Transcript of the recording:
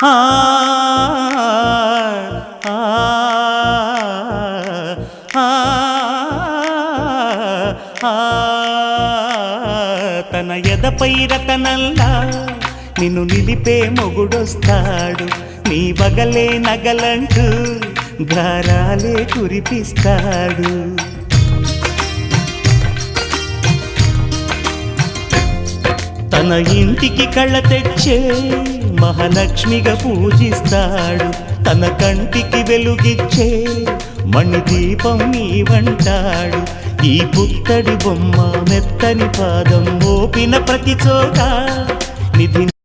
ఆ తన ఎదపై రతనల్లా నిన్ను నిలిపే మొగుడొస్తాడు, నీ బగలే నగలంటూ గారాలే కురిపిస్తాడు. తన ఇంటికి కళ్ళ తెచ్చే మహాలక్ష్మిగా పూజిస్తాడు, తన కంటికి వెలుగిచ్చే మణిదీపం నీవంటాడు. ఈ పుత్తడి బొమ్మ మెత్తని పాదం మోపిన ప్రతి చోట నిధి